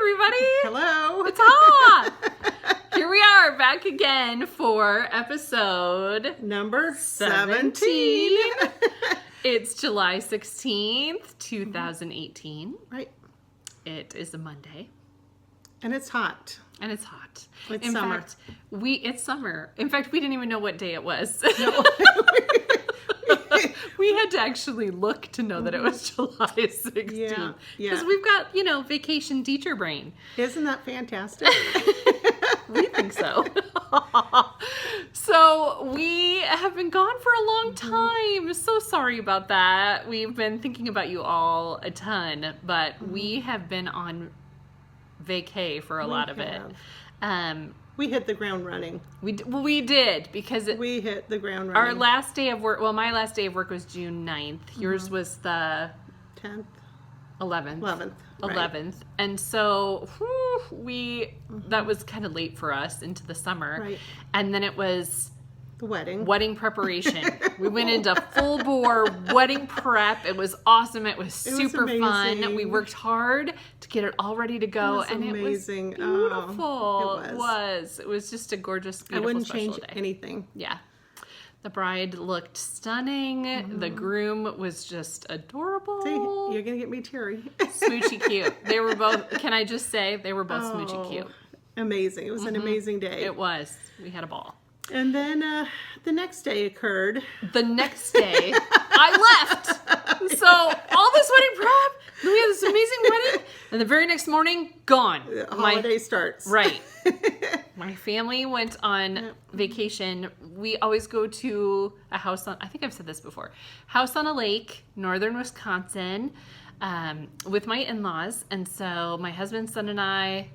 everybody. Hello. It's Ha. Here we are back again for episode number 17. It's July 16th, 2018. Right. It is a Monday. And it's hot. And it's hot. It's summer. It's summer. In fact, we didn't even know what day it was. No. We had to actually look to know that it was July 16th. Yeah. Because we've got, vacation teacher brain. Isn't that fantastic? We think so. So we have been gone for a long time. So sorry about that. We've been thinking about you all a ton, but we have been on vacay for a lot of it. We hit the ground running. We did because we hit the ground running. Our last day of work, my last day of work was June 9th. Yours was the 10th. 11th. 11th. 11th. Right. And so that was kind of late for us into the summer. Right. And then it was the wedding preparation. We went into full bore wedding prep. It was awesome. It was super fun. We worked hard to get it all ready to go. It was amazing. It was beautiful. It was just a gorgeous, beautiful, I wouldn't special change day. anything. Yeah. The bride looked stunning. The groom was just adorable. See, you're going to get me teary. Smoochy cute. They were both, can I just say, they were both smoochy cute. Amazing. It was an amazing day. It was. We had a ball. And then the next day occurred. The next day, I left. So all this wedding prep, then we had this amazing wedding, and the very next morning, gone. The holiday starts. Right. My family went on vacation. We always go to a house on, I think I've said this before, house on a lake, northern Wisconsin, with my in-laws. And so my husband, son, and I,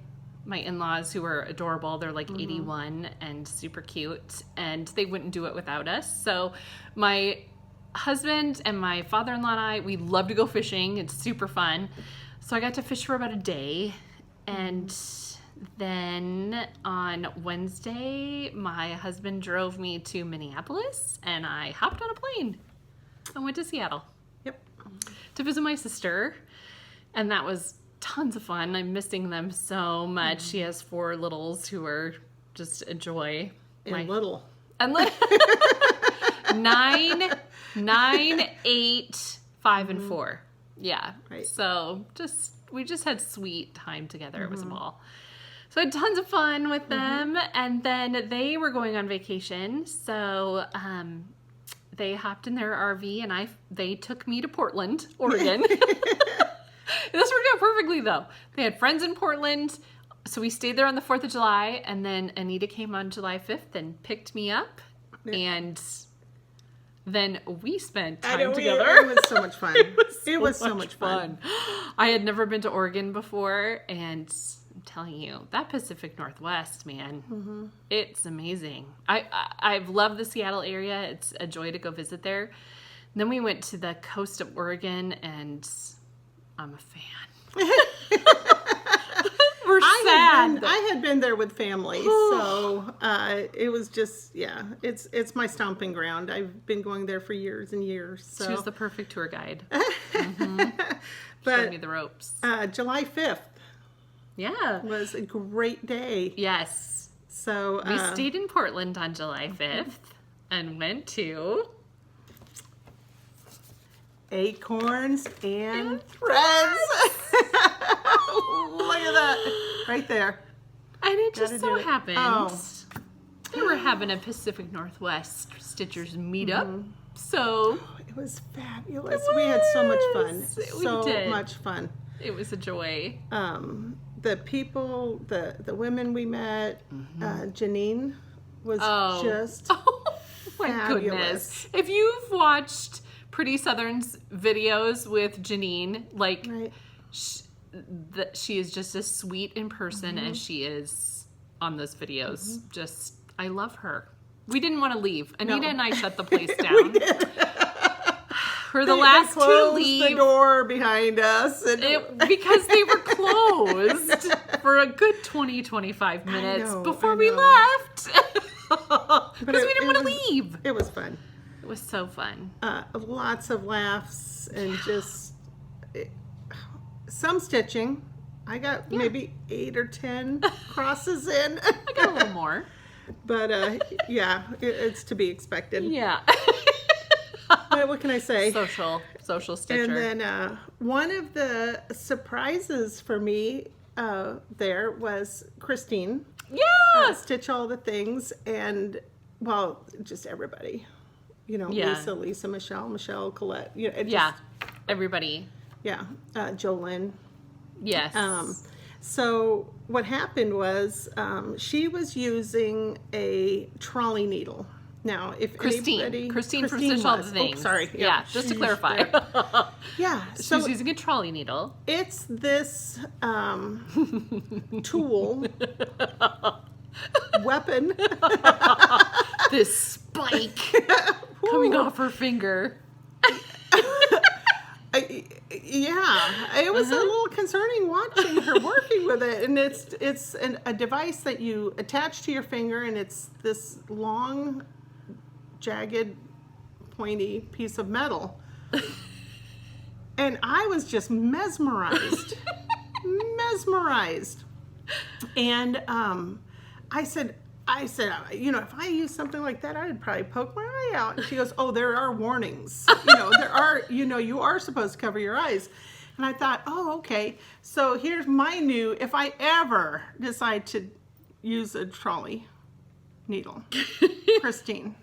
my in-laws, who are adorable, they're like 81 and super cute, and they wouldn't do it without us. So my husband and my father-in-law and I, we love to go fishing. It's super fun. So I got to fish for about a day, and then on Wednesday, my husband drove me to Minneapolis, and I hopped on a plane and went to Seattle. Yep. To visit my sister, and that was tons of fun. I'm missing them so much. She has 4 littles who are just a joy. And little. 9, 8, 5, and 4. Yeah. Right. So we just had sweet time together. It was a ball. So I had tons of fun with them, and then they were going on vacation. So they hopped in their RV, and they took me to Portland, Oregon. This worked out perfectly, though. They had friends in Portland, so we stayed there on the 4th of July, and then Anita came on July 5th and picked me up, and then we spent time together. It was so much fun. It was so much fun. I had never been to Oregon before, and I'm telling you, that Pacific Northwest, man, it's amazing. I've loved the Seattle area. It's a joy to go visit there. And then we went to the coast of Oregon, and I'm a fan. We're sad. I had been there with family, so it was just, it's my stomping ground. I've been going there for years and years. So. She was the perfect tour guide. But showed me the ropes. July 5th was a great day. Yes. So we stayed in Portland on July 5th and went to Acorns and Threads. Look at that. Right there. And it just so happened they were having a Pacific Northwest Stitchers meetup. So it was fabulous. We had so much fun. So much fun. It was a joy. The people, the women we met, Janine was just my fabulous. Goodness. If you've watched Pretty Southern's videos with Janine, like she is just as sweet in person as she is on those videos. Just, I love her. We didn't want to leave. Anita and I shut the place down. We did. For the last to leave. The door behind us. And because they were closed for a good 20-25 minutes before we left. Because we didn't want to leave. It was fun. It was so fun. Lots of laughs and just some stitching. I got maybe 8 or 10 crosses in. I got a little more. But yeah, it's to be expected. Yeah. But what can I say? Social stitcher. And then one of the surprises for me there was Christine. Yeah. Stitch all the things, and well, just everybody. You know, Yeah. Lisa, Michelle, Colette. You know, Everybody. Yeah, Jolyn. Yes. So what happened was she was using a trolley needle. Now, if Christine from Stitch All the Things. Oh, sorry. Yeah, just to clarify. Yeah. So she's using a trolley needle. it's this tool, weapon. This spike coming off her finger. Yeah, it was a little concerning watching her working with it, and it's a device that you attach to your finger, and it's this long, jagged, pointy piece of metal. And I was just mesmerized. And I said, you know, if I use something like that, I'd probably poke my eye out. And she goes, oh, there are warnings. You are supposed to cover your eyes. And I thought, oh, okay. So here's my new, if I ever decide to use a trolley needle, Christine.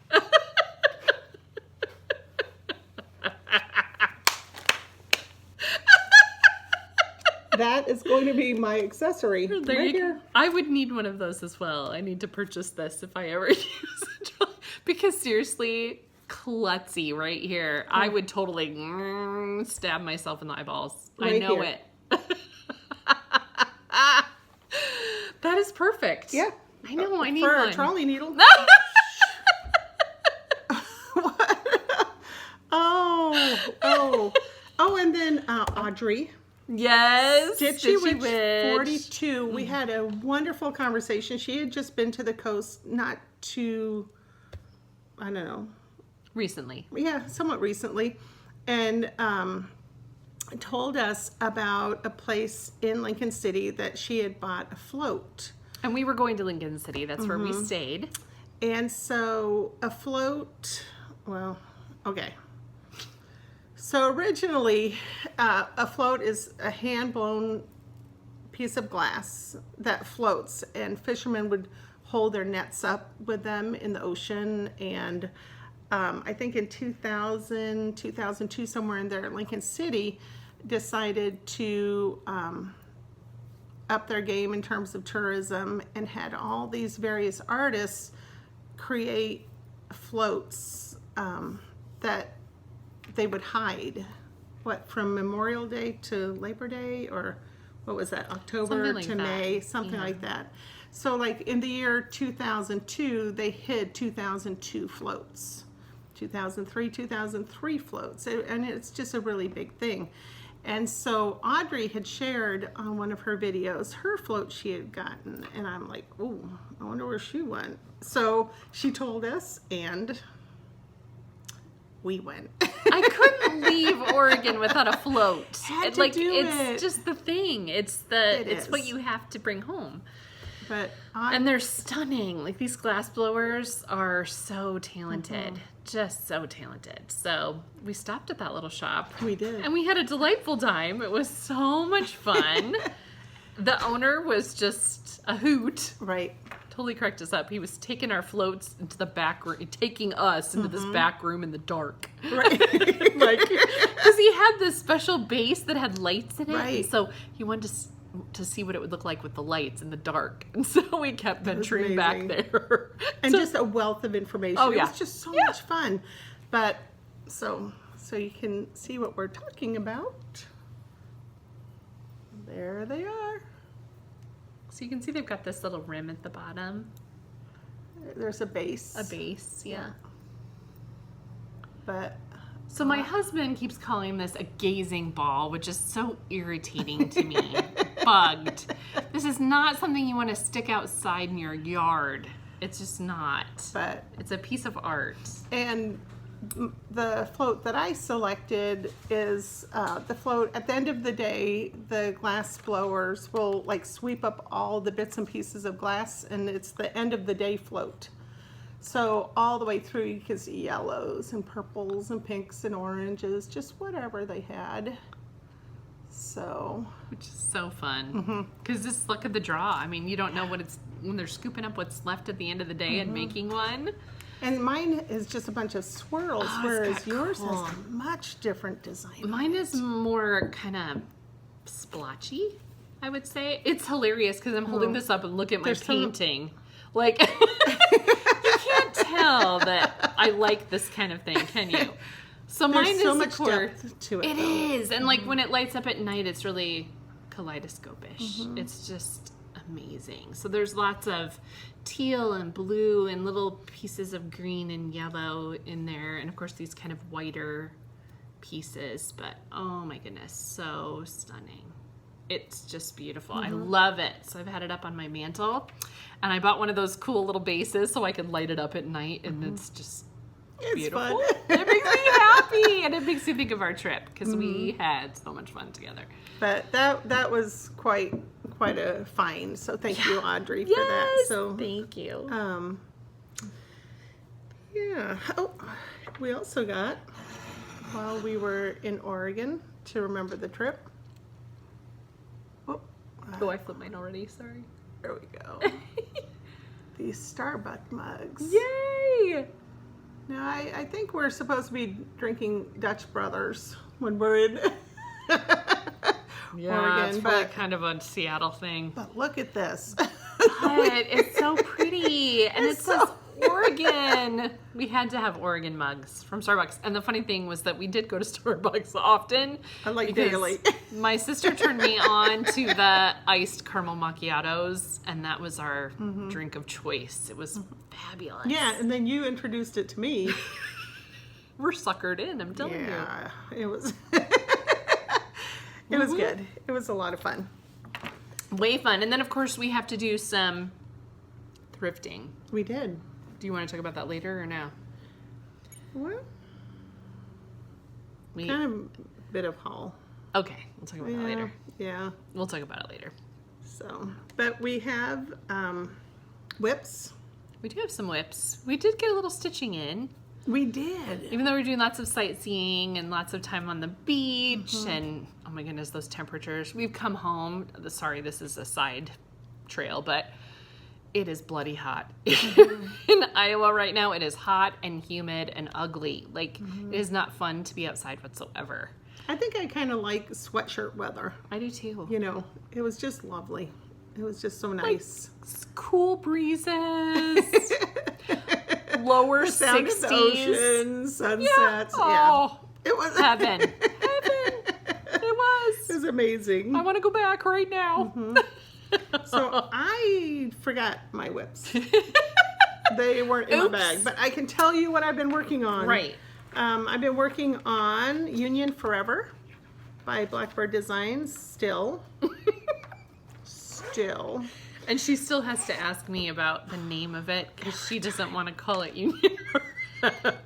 That is going to be my accessory. There you go. I would need one of those as well. I need to purchase this if I ever use a trolley. Because seriously, klutzy right here. I would totally stab myself in the eyeballs. Right I know here. it. That is perfect. Yeah. I know, I need for one. a trolley needle. Oh, and then Audrey. Yes. Stitchy Witch 42. We had a wonderful conversation. She had just been to the coast not too, I don't know. Recently. Yeah, somewhat recently. And told us about a place in Lincoln City that she had bought a float. And we were going to Lincoln City. That's where we stayed. And so a float, well, okay. So originally, a float is a hand-blown piece of glass that floats, and fishermen would hold their nets up with them in the ocean. And I think in 2000, 2002, somewhere in there, Lincoln City decided to up their game in terms of tourism and had all these various artists create floats that they would hide, from Memorial Day to Labor Day, or what was that, October like to that. May, something like that. So like in the year 2002, they hid 2002 floats, 2003 floats, and it's just a really big thing. And so Audrey had shared on one of her videos her float she had gotten, and I'm like, ooh, I wonder where she went. So she told us, and we went. I couldn't leave Oregon without a float. Had to do it. It's just the thing. It's what you have to bring home. But and they're stunning. Like, these glass blowers are so talented. Just so talented. So we stopped at that little shop. We did. And we had a delightful time. It was so much fun. The owner was just a hoot. Right. Totally cracked us up. He was taking our floats into the back room, taking us into this back room in the dark. Right. Because he had this special base that had lights in it. Right. And so he wanted to see what it would look like with the lights in the dark. And so we kept venturing back there. And just a wealth of information. Oh, yeah. It was just so much fun. But so you can see what we're talking about. There they are. So you can see they've got this little rim at the bottom. There's a base. A base, yeah. But so my husband keeps calling this a gazing ball, which is so irritating to me. Bugged. This is not something you want to stick outside in your yard. It's just not. But it's a piece of art. And the float that I selected is the float. At the end of the day, the glass blowers will like sweep up all the bits and pieces of glass, and it's the end of the day float. So all the way through you can see yellows and purples and pinks and oranges, just whatever they had. So, which is so fun, because just look at the draw. I mean, you don't know what it's when they're scooping up what's left at the end of the day and making one. And mine is just a bunch of swirls, whereas yours cool. has a much different design. Mine is more kind of splotchy, I would say. It's hilarious because I'm holding this up and look at my painting. Like, you can't tell that I like this kind of thing, can you? So mine is so much depth to it. It is, and like when it lights up at night, it's really kaleidoscopish. It's just amazing. So there's lots of teal and blue and little pieces of green and yellow in there, and of course these kind of whiter pieces. But oh my goodness, so stunning. It's just beautiful. I love it. So I've had it up on my mantle, and I bought one of those cool little bases so I could light it up at night, and it's just beautiful. Fun. It makes me happy, and it makes me think of our trip because we had so much fun together. But that was quite a find. So thank you, Audrey, for that. So thank you. Yeah. Oh, we also got, while we were in Oregon to remember the trip. Oh, I flipped mine already. Sorry. There we go. These Starbucks mugs. Yay! Now, I think we're supposed to be drinking Dutch Brothers when we're in Oregon. It's really kind of a Seattle thing. But look at this. But it's so pretty. And it says Oregon. We had to have Oregon mugs from Starbucks. And the funny thing was that we did go to Starbucks often. Like daily. My sister turned me on to the iced caramel macchiatos, and that was our drink of choice. It was fabulous. Yeah, and then you introduced it to me. We're suckered in, I'm telling you. Yeah, it was it was good. It was a lot of fun. Way fun. And then, of course, we have to do some thrifting. We did. Do you want to talk about that later or now? Well, kind of a bit of haul. Okay, we'll talk about that later. Yeah. We'll talk about it later. So, but we have whips. We do have some whips. We did get a little stitching in. We did. Even though we're doing lots of sightseeing and lots of time on the beach and, oh my goodness, those temperatures. We've come home. Sorry, this is a side trail, but it is bloody hot. In Iowa right now, it is hot and humid and ugly. Like, it is not fun to be outside whatsoever. I think I kind of like sweatshirt weather. I do too. You know, it was just lovely. It was just so nice. Like, cool breezes. Lower the sound 60s. of the ocean, sunsets. Yeah. Oh, it was heaven. Heaven. It was. It was amazing. I want to go back right now. So I forgot my whips. They weren't in my bag, but I can tell you what I've been working on. Right. I've been working on Union Forever by Blackbird Designs still. And she still has to ask me about the name of it because she doesn't want to call it Union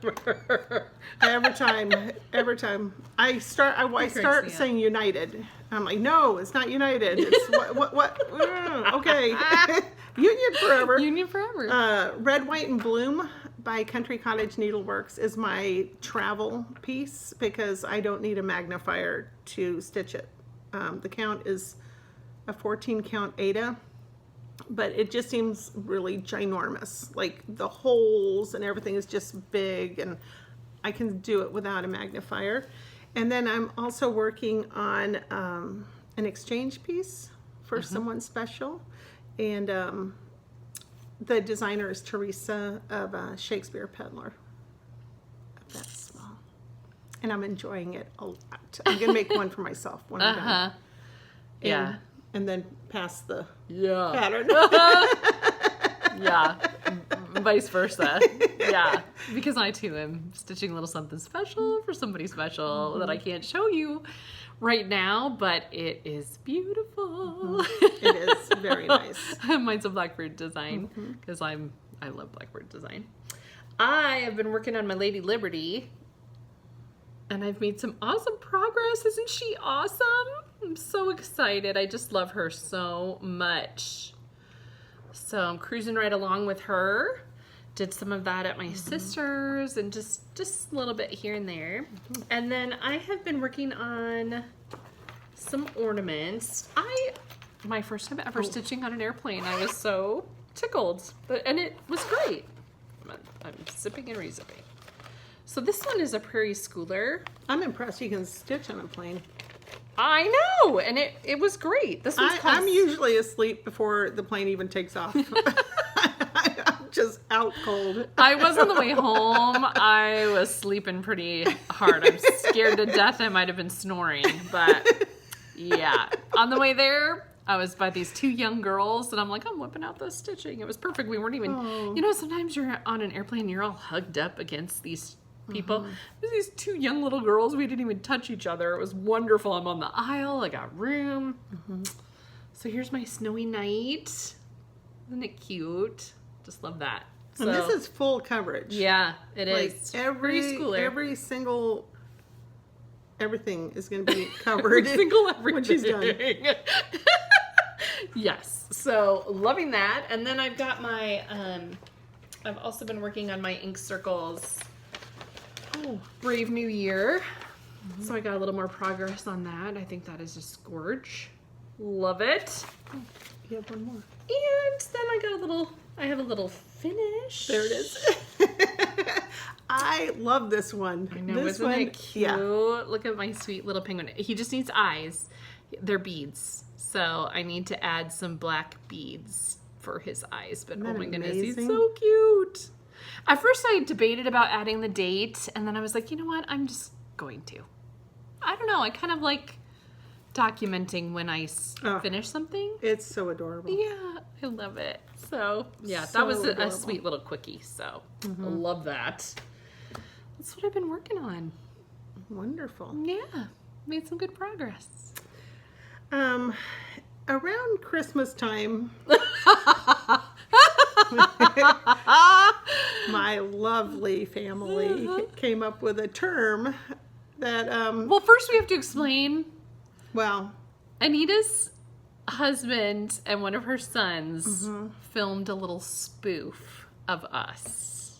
Forever. Every time I start saying United. I'm like, no, it's not United. It's what? Okay. Union Forever. Union Forever. Red, White, and Bloom by Country Cottage Needleworks is my travel piece because I don't need a magnifier to stitch it. The count is a 14 count Ada, but it just seems really ginormous. Like the holes and everything is just big, and I can do it without a magnifier. And then I'm also working on an exchange piece for someone special, and the designer is Teresa of Shakespeare Peddler. That's small, and I'm enjoying it a lot. I'm gonna make one for myself when I'm done. Yeah. And then pass the Yeah. pattern. Yeah. Vice versa. Yeah. Because I too am stitching a little something special for somebody special that I can't show you right now, but it is beautiful. It is very nice. Mine's a Blackbird design because I love Blackbird design. I have been working on my Lady Liberty, and I've made some awesome progress. Isn't she awesome? I'm so excited. I just love her so much. So I'm cruising right along with her. Did some of that at my sister's and just a little bit here and there. And then I have been working on some ornaments. My first time ever stitching on an airplane. I was so tickled, and it was great. I'm zipping and re-zipping. So this one is a Prairie Schooler. I'm impressed you can stitch on a plane. I know, and it was great. This one's called... I'm usually asleep before the plane even takes off. I'm just out cold. I was on the way home. I was sleeping pretty hard. I'm scared to death. I might have been snoring, but yeah. On the way there, I was by these two young girls, and I'm like, I'm whipping out the stitching. It was perfect. We weren't even, you know, sometimes you're on an airplane, you're all hugged up against these people. There's these two young little girls. We didn't even touch each other. It was wonderful. I'm on the aisle. I got room. So here's my snowy night. Isn't it cute? Just love that. So, and this is full coverage. Yeah, it like is. every single everything is going to be covered when she's done. Yes. So loving that. And then I've got my, I've also been working on my ink circles. Oh, Brave New Year. So I got a little more progress on that. I think that is just gorge. Love it. Oh, you have one more. And then I have a little finish. There it is. I love this one. I know, this isn't it cute? Yeah. Look at my sweet little penguin. He just needs eyes. They're beads. So I need to add some black beads for his eyes. But oh my goodness, he's so cute. At first I debated about adding the date, and then I was like, you know what? I'm just going to. I don't know. I kind of like documenting when I finish something. It's so adorable. Yeah, I love it. So yeah, So that was a adorable. sweet little quickie. So I love that. That's what I've been working on. Wonderful. Yeah, made some good progress. Around Christmas time, my lovely family came up with a term that, Well, first we have to explain. well, Anita's husband and one of her sons filmed a little spoof of us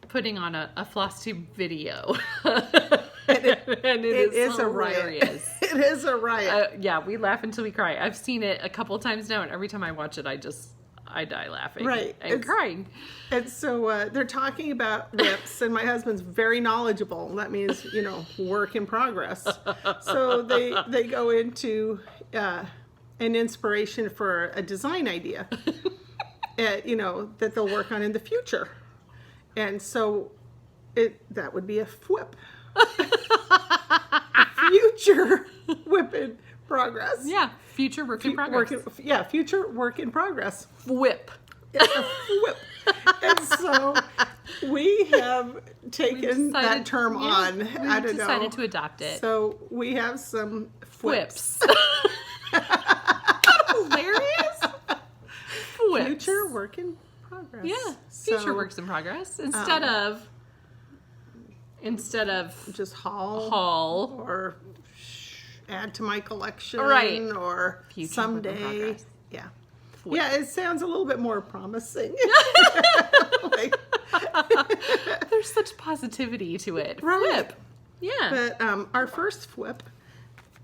putting on a Flosstube video. And it is a riot. hilarious. It is a riot. Yeah, we laugh until we cry. I've seen it a couple times now, and every time I watch it, I die laughing. Right. And crying. And so they're talking about whips, and my husband's very knowledgeable. That means, you know, work in progress. So they go into an inspiration for a design idea, you know, that they'll work on in the future. And so that would be a whip. Future whip in progress. Yeah, future work in progress. Future work in progress. Whip. It's a whip. And so we have taken that term on. I don't know. We decided to adopt it. So we have some whips. Hilarious. Whips. Future work in progress. Yeah, future works in progress. Instead of just haul or add to my collection, right? Or future someday, yeah. Whip. Yeah, it sounds a little bit more promising. There's such positivity to it. Right. Whip. Yeah. But our first whip,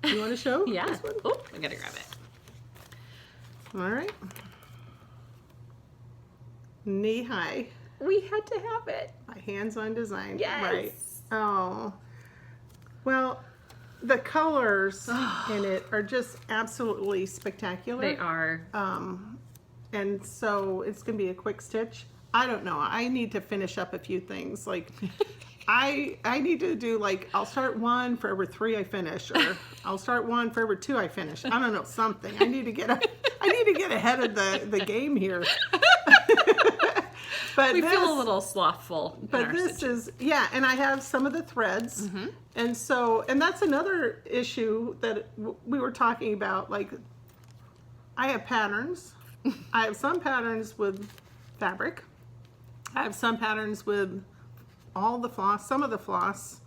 you want to show? Yeah. This one? Oh, I gotta grab it. All right. Knee high. We had to have it. By hands-on design. Yes. Right. Oh. Well, the colors in it are just absolutely spectacular. They are. And so it's going to be a quick stitch. I don't know. I need to finish up a few things. Like, I need to do, like, I'll start one for every 3 I finish, or I'll start one for every 2 I finish. I don't know, something. I need to get ahead of the game here. But we feel a little slothful. But this is, yeah, and I have some of the threads. And so, and that's another issue that we were talking about. Like, I have patterns. I have some patterns with fabric, I have some patterns with all the floss, some of the floss.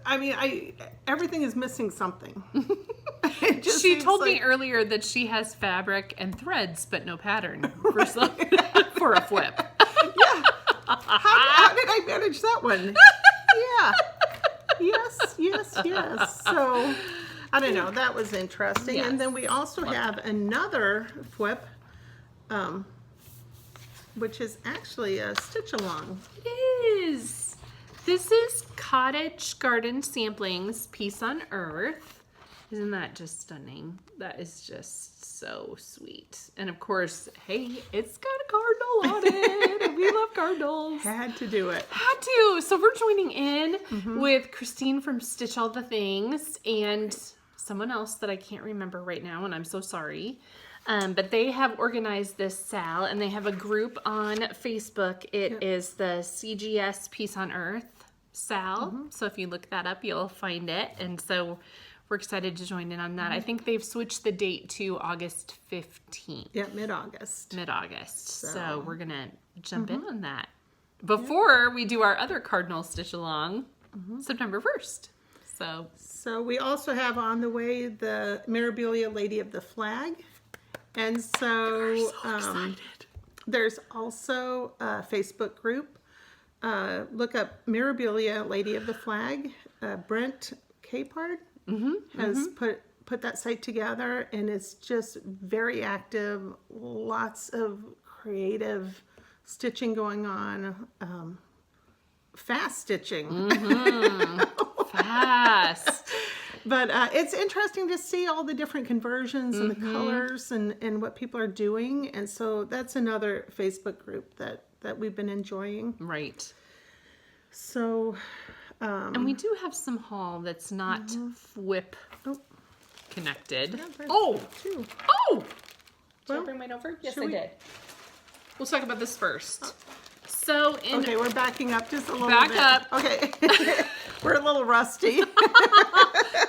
I mean, everything is missing something. She told me earlier that she has fabric and threads, but no pattern for for a flip. Yeah. How did I manage that one? Yeah. Yes. So, I don't know. That was interesting. Yes. And then we also have another flip, which is actually a stitch along. It is. This is Cottage Garden Samplings Peace on Earth. Isn't that just stunning? That is just so sweet. And of course, hey, it's got a cardinal on it. We love cardinals. Had to do it. Had to. So we're joining in with Christine from Stitch All the Things and someone else that I can't remember right now, and I'm so sorry. But they have organized this SAL, and they have a group on Facebook. It is the CGS Peace on Earth SAL. So if you look that up, you'll find it. And so we're excited to join in on that. I think they've switched the date to August 15th. Yeah, mid-August. Mid-August. So we're going to jump in on that. Before we do our other Cardinal Stitch Along, September 1st. So we also have on the way the Mirabilia Lady of the Flag. And so, excited. There's also a Facebook group. Look up Mirabilia Lady of the Flag. Brent Capard has put that site together, and it's just very active. Lots of creative stitching going on. Fast stitching. Fast. But it's interesting to see all the different conversions and the colors and what people are doing. And so that's another Facebook group that we've been enjoying. Right. So. And we do have some haul that's not whip connected. Oh! Did I bring mine over? Yes, I did. We'll talk about this first. So okay, we're backing up just a little bit. Back up. Okay. We're a little rusty.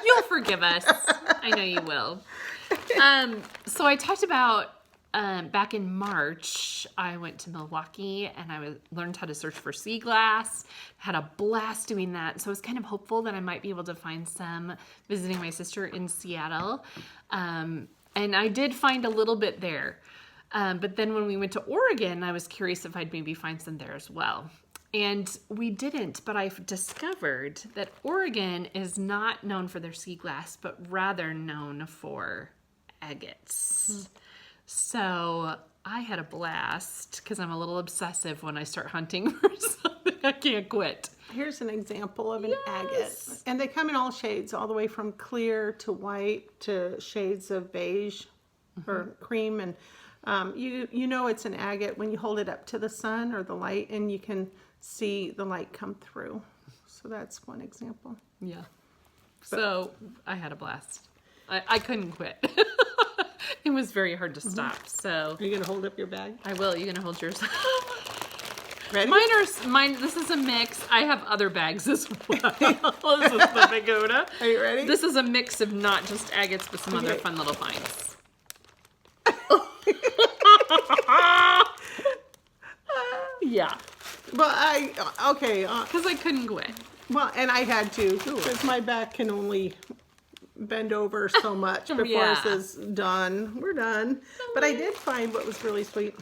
You'll forgive us. I know you will. So I talked about back in March, I went to Milwaukee and I learned how to search for Seaglass. Had a blast doing that. So I was kind of hopeful that I might be able to find some visiting my sister in Seattle. And I did find a little bit there. But then when we went to Oregon, I was curious if I'd maybe find some there as well. And we didn't, but I've discovered that Oregon is not known for their sea glass, but rather known for agates. So I had a blast because I'm a little obsessive when I start hunting for something. I can't quit. Here's an example of an agate. And they come in all shades, all the way from clear to white to shades of beige or cream. And you know it's an agate when you hold it up to the sun or the light and you can see the light come through. So that's one example. Yeah. So I had a blast. I couldn't quit. It was very hard to stop. So are you going to hold up your bag? I will. You're going to hold yours. Ready? Mine. This is a mix. I have other bags as well. This is the Pagoda. Are you ready? This is a mix of not just agates, but some other fun little finds. Yeah. Well, because I couldn't quit. Well, and I had to because my back can only bend over so much before it says done. We're done. But I did find what was really sweet.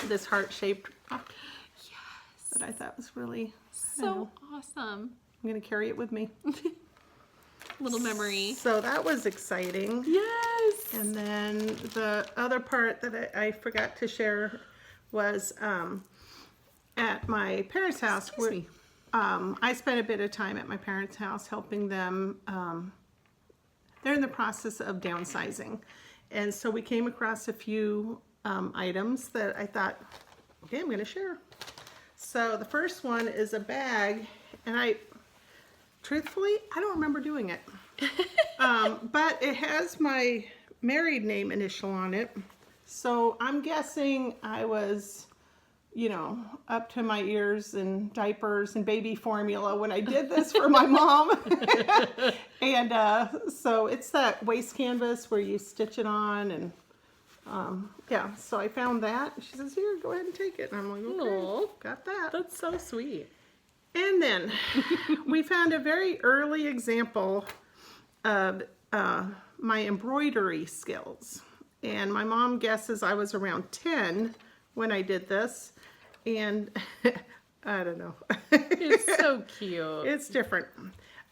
This heart-shaped rock. Yes. That I thought was really so awesome. I'm going to carry it with me. Little memory. So that was exciting. Yes. And then the other part that I forgot to share was at my parents' house. I spent a bit of time at my parents' house helping them. They're in the process of downsizing. And so we came across a few items that I thought, okay, I'm going to share. So the first one is a bag, and truthfully, I don't remember doing it. But it has my married name initial on it. So I'm guessing I was, up to my ears in diapers and baby formula when I did this for my mom. And so it's that waist canvas where you stitch it on, and Yeah, so I found that. She says, here, go ahead and take it. And I'm like, okay, Aw. got that. That's so sweet. And then we found a very early example of my embroidery skills. And my mom guesses I was around 10 when I did this. And I don't know. It's so cute. It's different.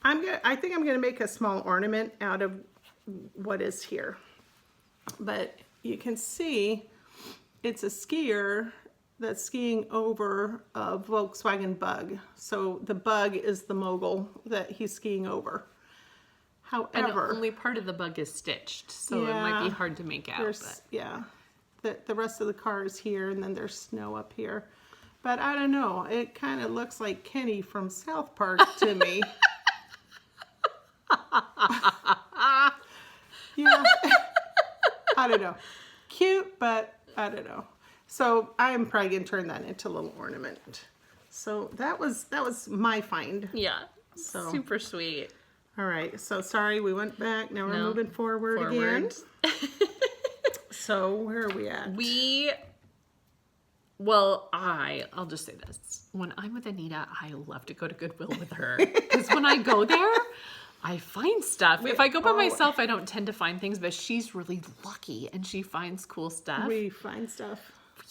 I think I'm gonna make a small ornament out of what is here. But you can see it's a skier that's skiing over a Volkswagen Bug. So the Bug is the mogul that he's skiing over. And However, only part of the bug is stitched, so it might be hard to make out. But. Yeah, the rest of the car is here, and then there's snow up here. But I don't know. It kind of looks like Kenny from South Park to me. Yeah. I don't know. Cute, but I don't know. So I'm probably gonna turn that into a little ornament. So that was my find. Yeah. So Super sweet. all right. So sorry we went back. Now we're moving forward again. So where are we at? I'll just say this. When I'm with Anita, I love to go to Goodwill with her. Because when I go there, I find stuff. If I go by myself, I don't tend to find things, but she's really lucky and she finds cool stuff. We find stuff.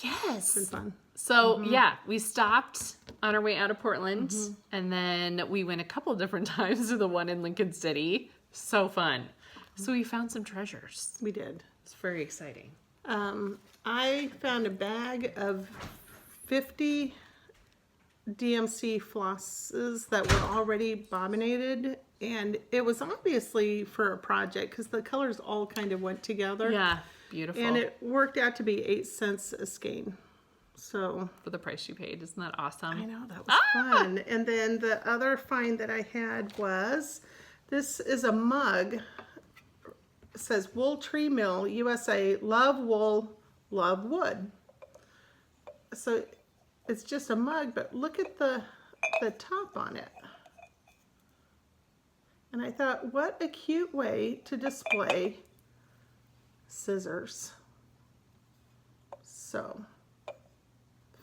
Yes. It's been fun. So we stopped on our way out of Portland and then we went a couple of different times to the one in Lincoln City. So fun. So we found some treasures. We did. It's very exciting. I found a bag of 50 DMC flosses that were already bobbinated, and it was obviously for a project because the colors all kind of went together. Yeah, beautiful. And it worked out to be 8 cents a skein. So for the price you paid, isn't that awesome? I know, that was fun. And then the other find that I had was, this is a mug. It says Wool Tree Mill, USA, love wool, love wood. So it's just a mug, but look at the top on it. And I thought, what a cute way to display scissors. So,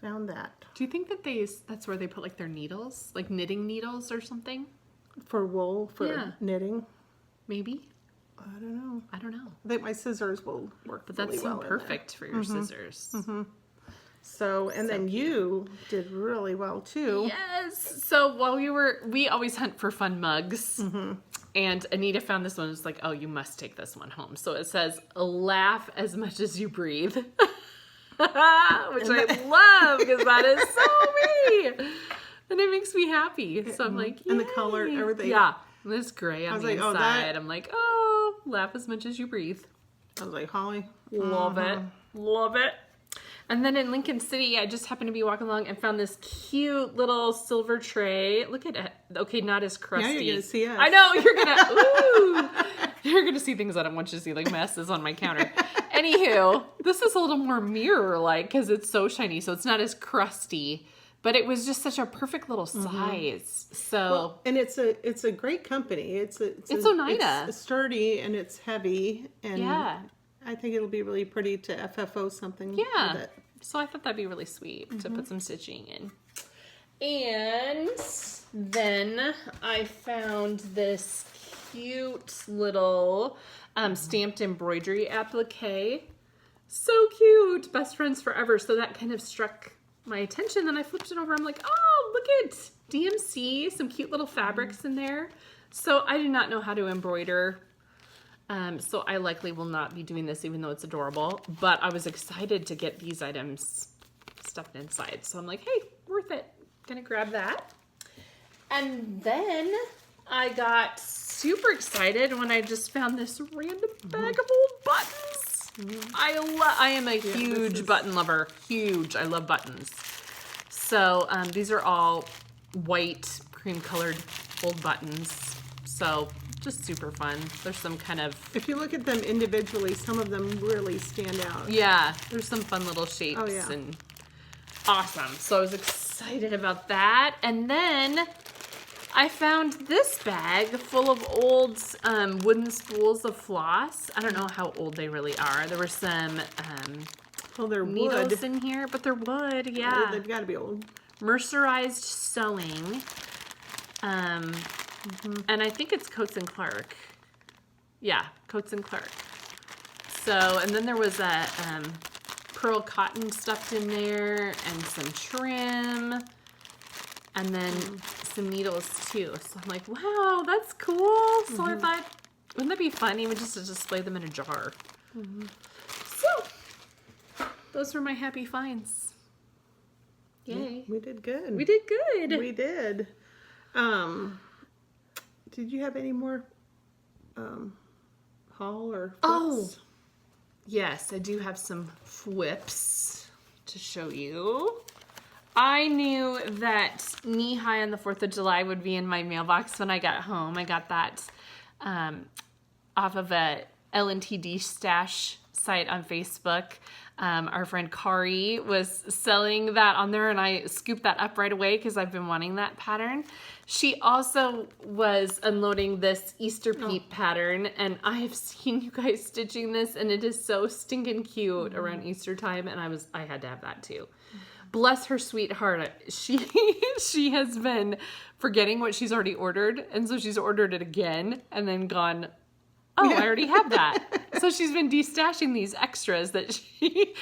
found that. Do you think that that's where they put like their needles, like knitting needles or something? For wool, for knitting? Maybe. I don't know. I don't know. I think my scissors will work But that's really well so perfect for your scissors. So, and then you did really well too. Yes. So while we always hunt for fun mugs. And Anita found this one. It's like, oh, you must take this one home. So it says, laugh as much as you breathe. Which I love because that is so me. And it makes me happy. So I'm like, yay. And the color, everything. Yeah. This gray on the like, inside. I'm like, oh, laugh as much as you breathe. I was like, Holly. Love it. Love it. And then in Lincoln City, I just happened to be walking along and found this cute little silver tray. Look at it. Okay, not as crusty. Now you're going to see us. I know. You're going to see things I don't want you to see, like messes on my counter. Anywho, this is a little more mirror-like because it's so shiny, so it's not as crusty. But it was just such a perfect little size. So well, and it's a great company. It's Oneida. It's sturdy and it's heavy, and yeah, I think it'll be really pretty to FFO something. Yeah. With it. So I thought that'd be really sweet to put some stitching in. And then I found this cute little stamped embroidery applique. So cute, best friends forever. So that kind of struck my attention. Then I flipped it over. I'm like, oh, look at DMC, some cute little fabrics in there. So I do not know how to embroider. So I likely will not be doing this, even though it's adorable. But I was excited to get these items stuffed inside. So I'm like, hey, worth it. Gonna grab that. And then I got super excited when I just found this random bag of old buttons. I am a huge button lover. Huge. I love buttons. So these are all white, cream-colored old buttons. So just super fun. There's some kind of... If you look at them individually, some of them really stand out. Yeah, there's some fun little shapes and awesome. So I was excited about that. And then I found this bag full of old wooden spools of floss. I don't know how old they really are. There were some Well, they're needles wood. in here, but they're wood, yeah. They've got to be old. Mercerized sewing. And I think it's Coates and Clark. Yeah, Coates and Clark. So, and then there was a pearl cotton stuffed in there and some trim. And then some needles too. So I'm like, wow, that's cool. So I thought, wouldn't that be fun even just to display them in a jar? So, those were my happy finds. Yay. Yeah, we did good. We did good. We did. Did you have any more haul or flips? Yes, I do have some whips to show you. I knew that Knee High on the 4th of July would be in my mailbox when I got home. I got that off of a LNTD stash site on Facebook. Our friend Kari was selling that on there, and I scooped that up right away because I've been wanting that pattern. She also was unloading this Easter peep pattern, and I have seen you guys stitching this, and it is so stinking cute around Easter time, and I had to have that too. Bless her sweetheart. She has been forgetting what she's already ordered, and so she's ordered it again and then gone, oh, I already have that. So she's been destashing these extras that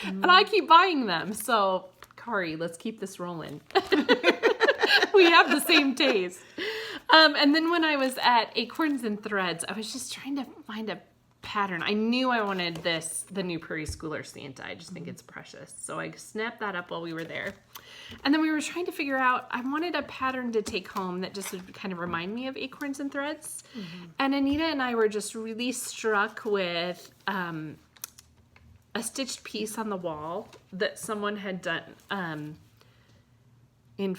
and I keep buying them. So, Kari, let's keep this rolling. We have the same taste. And then when I was at Acorns and Threads, I was just trying to find a pattern. I knew I wanted the new Prairie Schooler Santa. I just think it's precious. So I snapped that up while we were there. And then we were trying to figure out, I wanted a pattern to take home that just would kind of remind me of Acorns and Threads. And Anita and I were just really struck with a stitched piece on the wall that someone had done in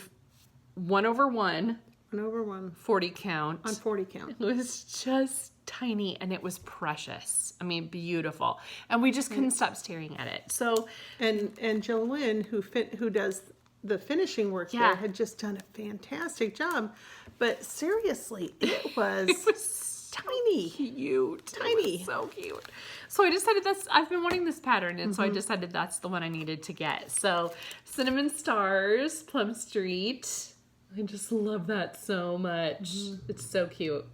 1/1. 1/1. 40 count. On 40 count. It was just tiny and it was precious. I mean, beautiful. And we just couldn't stop staring at it. So, and Jolynn, who does the finishing work there, had just done a fantastic job. But seriously, it was tiny. Cute. Tiny. It was so cute. So I decided I've been wanting this pattern, and so I decided that's the one I needed to get. So Cinnamon Stars, Plum Street. I just love that so much. It's so cute.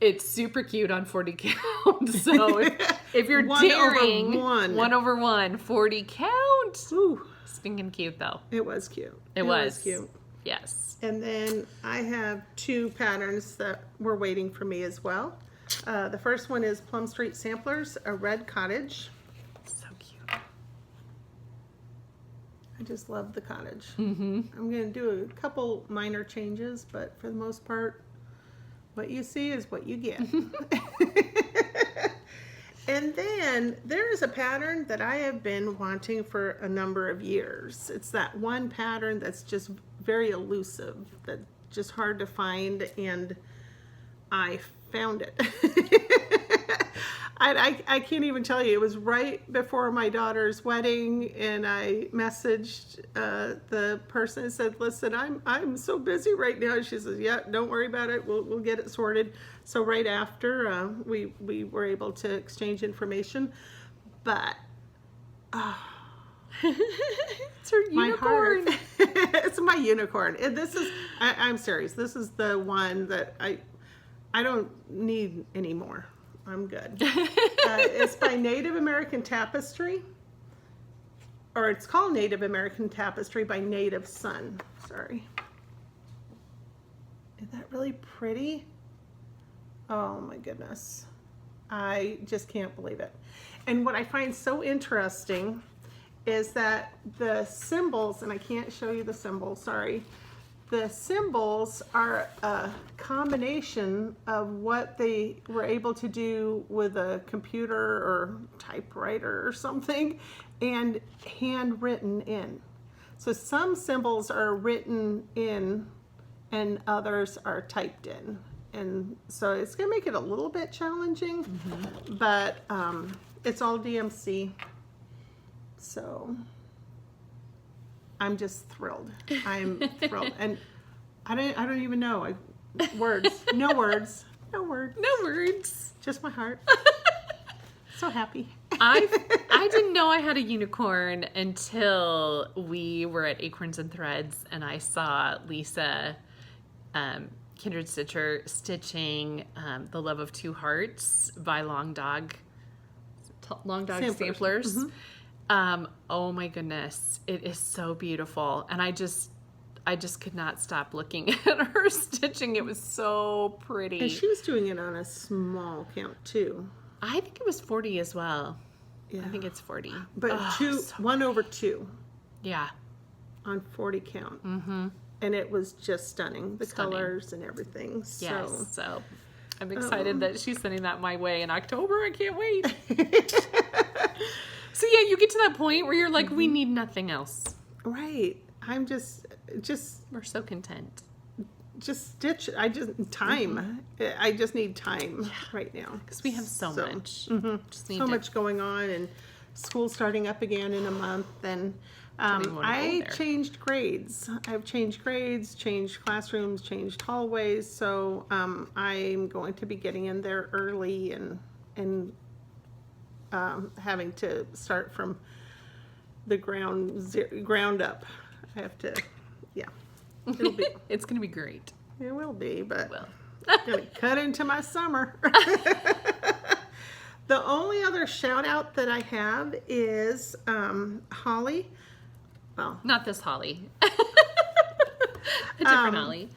It's super cute on 40 count. So if you're daring, 1/1, 40 count. Ooh. Stinking cute though. It was cute. It was cute. Yes. And then I have 2 patterns that were waiting for me as well. The first one is Plum Street Samplers, a red cottage. So cute. I just love the cottage. I'm going to do a couple minor changes, but for the most part, what you see is what you get. And then there is a pattern that I have been wanting for a number of years. It's that one pattern that's just very elusive, that's just hard to find, and I found it. I can't even tell you. It was right before my daughter's wedding, and I messaged the person and said, "Listen, I'm so busy right now." She says, "Yeah, don't worry about it. We'll get it sorted." So right after, we were able to exchange information, but it's her unicorn. My heart, it's my unicorn. And this is, I'm serious. This is the one that I don't need anymore. I'm good. It's by Native American Tapestry, or it's called Native American Tapestry by Native Sun. Sorry. Isn't that really pretty? Oh my goodness. I just can't believe it. And what I find so interesting is that the symbols, and I can't show you the symbols, sorry. The symbols are a combination of what they were able to do with a computer or typewriter or something and handwritten in. So some symbols are written in and others are typed in. And so it's going to make it a little bit challenging, but it's all DMC. So I'm just thrilled. I'm thrilled. And I don't even know. words. No words. No words. No words. Just my heart. So happy. I didn't know I had a unicorn until we were at Acorns and Threads and I saw Lisa, Kindred Stitcher, stitching The Love of Two Hearts by Long Dog Samplers. Mm-hmm. Oh my goodness. It is so beautiful. And I just could not stop looking at her stitching. It was so pretty. And she was doing it on a small count too. I think it was 40 as well. Yeah. I think it's 40. But 1/2. Yeah. On 40 count. Mm-hmm. And it was just stunning. The colors and everything. Yes. So I'm excited that she's sending that my way in October. I can't wait. So yeah, you get to that point where you're like, we need nothing else. Right. I'm just we're so content. Just stitch. I just need time right now because we have so much. Mm-hmm. So much going on, and school starting up again in a month. And I changed grades. I've changed grades, changed classrooms, changed hallways. So I'm going to be getting in there early and having to start from the ground up. I have to, yeah. It's going to be great. It will be, but well. I'm going to cut into my summer. The only other shout out that I have is Holly. Well, not this Holly. A different Holly.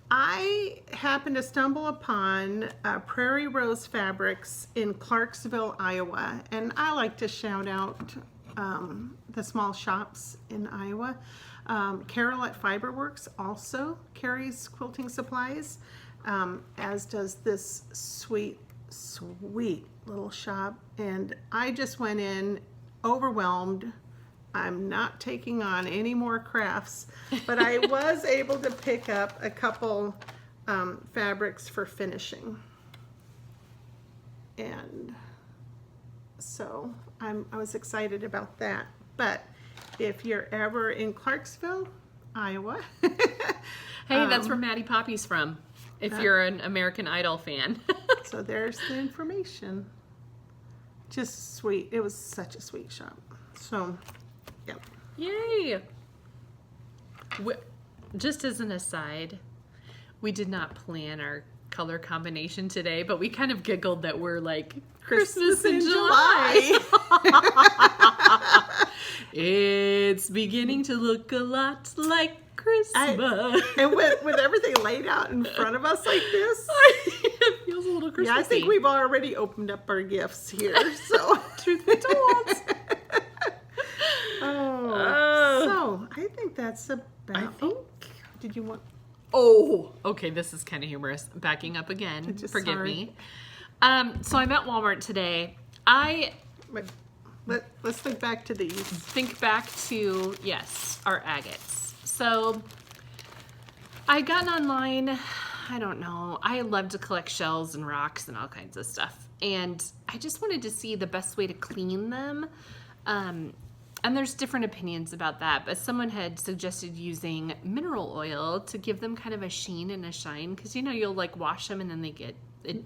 I happened to stumble upon Prairie Rose Fabrics in Clarksville, Iowa, and I like to shout out the small shops in Iowa. Carol at Fiberworks also carries quilting supplies, as does this sweet little shop. And I just went in overwhelmed. I'm not taking on any more crafts, but I was able to pick up a couple fabrics for finishing. And so I was excited about that. But if you're ever in Clarksville, Iowa. Hey, that's where Maddie Poppy's from, if you're an American Idol fan. So there's the information. Just sweet. It was such a sweet shop. So, yeah. Yay! Just as an aside, we did not plan our color combination today, but we kind of giggled that we're like Christmas in July. It's beginning to look a lot like Christmas. And with everything laid out in front of us like this, it feels a little Christmassy. Yeah, I think we've already opened up our gifts here. So truth be told. So I think that's about. I think. Did you want? Oh, okay. This is kind of humorous. Backing up again. Forgive me. So I'm at Walmart today. Let's think back to these. Think back to, yes, our agates. So I got online, I don't know, I love to collect shells and rocks and all kinds of stuff. And I just wanted to see the best way to clean them. And there's different opinions about that, but someone had suggested using mineral oil to give them kind of a sheen and a shine. Because, you'll like wash them and then they get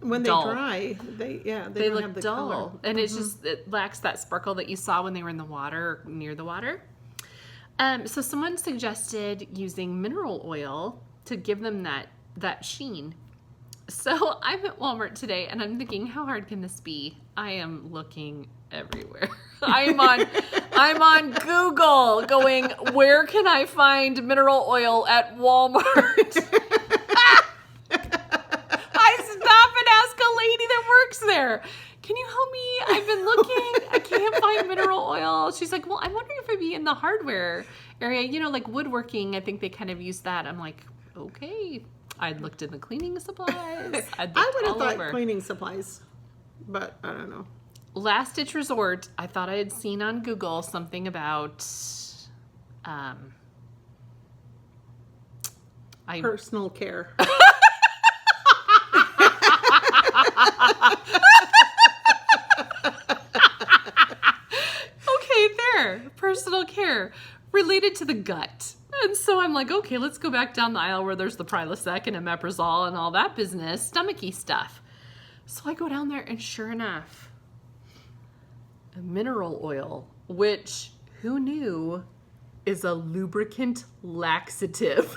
when dull. they dry, they don't look have the dull, color. and it lacks that sparkle that you saw when they were in the water or near the water. So someone suggested using mineral oil to give them that sheen. So I'm at Walmart today, and I'm thinking, how hard can this be? I am looking everywhere. I'm on Google, going, where can I find mineral oil at Walmart? There. Can you help me? I've been looking. I can't find mineral oil. She's like, well, I'm wondering if it'd be in the hardware area, like woodworking. I think they kind of use that. I'm like, okay. I'd looked in the cleaning supplies. I would have thought cleaning supplies, but I don't know. Last ditch resort. I thought I had seen on Google something about personal care. Okay, there. Personal care related to the gut. And so I'm like, okay, let's go back down the aisle where there's the Prilosec and omeprazole and all that business, stomachy stuff. So I go down there, and sure enough, a mineral oil, which, who knew, is a lubricant laxative.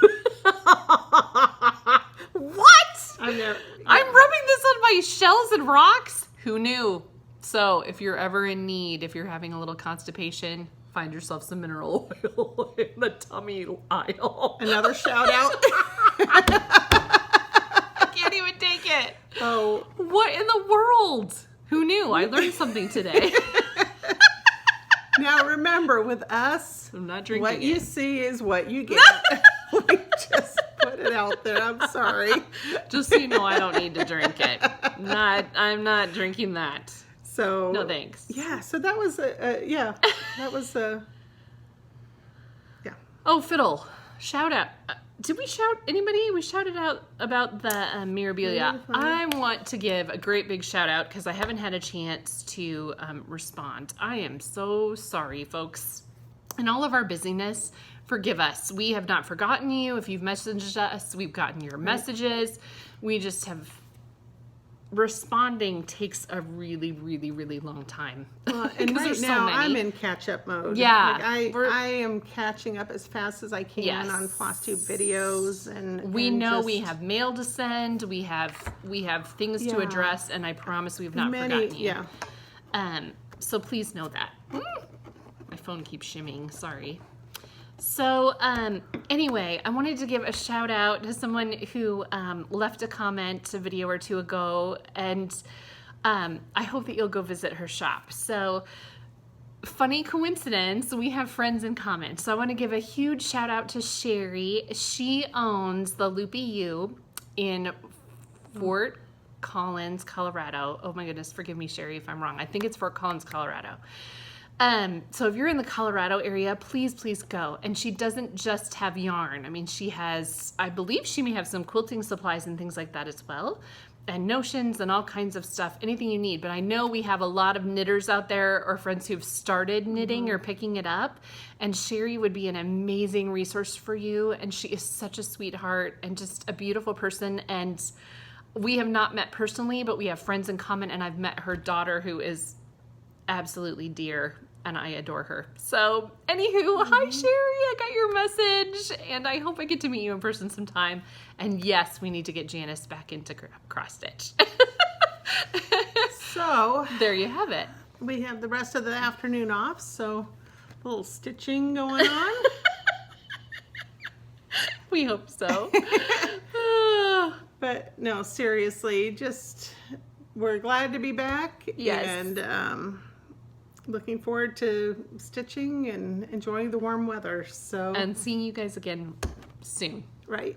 What? I'm rubbing this on my shells and rocks? Who knew? So if you're ever in need, if you're having a little constipation, find yourself some mineral oil in the tummy aisle. Another shout out. I can't even take it. Oh. What in the world? Who knew? I learned something today. Now remember, with us, I'm not drinking what it. you see is what you get. We just put it out there. I'm sorry. Just so you know, I don't need to drink it. I'm not drinking that. So No thanks. Yeah. So that was yeah. That was yeah. Oh, fiddle. Shout out. Did we shout anybody? We shouted out about the Mirabilia. I want to give a great big shout out because I haven't had a chance to respond. I am so sorry, folks. In all of our busyness, forgive us. We have not forgotten you. If you've messaged us, we've gotten your messages. We just have... Responding takes a really, really, really long time. And right now, I'm in catch-up mode. Yeah. Like I am catching up as fast as I can on Flosstube videos. And we know we have mail to send. We have things to address, and I promise we've not forgotten you. Yeah. So please know that. My phone keeps shimmying. Sorry. So anyway, I wanted to give a shout out to someone who left a comment a video or two ago, and I hope that you'll go visit her shop. So funny coincidence, we have friends in common. So I want to give a huge shout out to Sherry. She owns the Loopy U in Fort Collins, Colorado. Oh my goodness, forgive me, Sherry, if I'm wrong. I think it's Fort Collins, Colorado. So if you're in the Colorado area, please go. And she doesn't just have yarn. I mean, she has, I believe she may have some quilting supplies and things like that as well. And notions and all kinds of stuff, anything you need. But I know we have a lot of knitters out there or friends who've started knitting or picking it up. And Sherry would be an amazing resource for you. And she is such a sweetheart and just a beautiful person. And we have not met personally, but we have friends in common. And I've met her daughter, who is absolutely dear, and I adore her. So anywho, hi Sherry, I got your message, and I hope I get to meet you in person sometime. And yes, we need to get Janice back into cross stitch. So there you have it. We have the rest of the afternoon off, so a little stitching going on. We hope so. But no, seriously, just we're glad to be back. Yes. And looking forward to stitching and enjoying the warm weather. So And seeing you guys again soon. Right.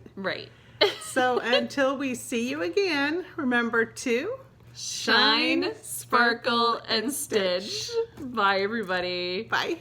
So until we see you again, remember to shine, sparkle, and stitch. Bye, everybody. Bye.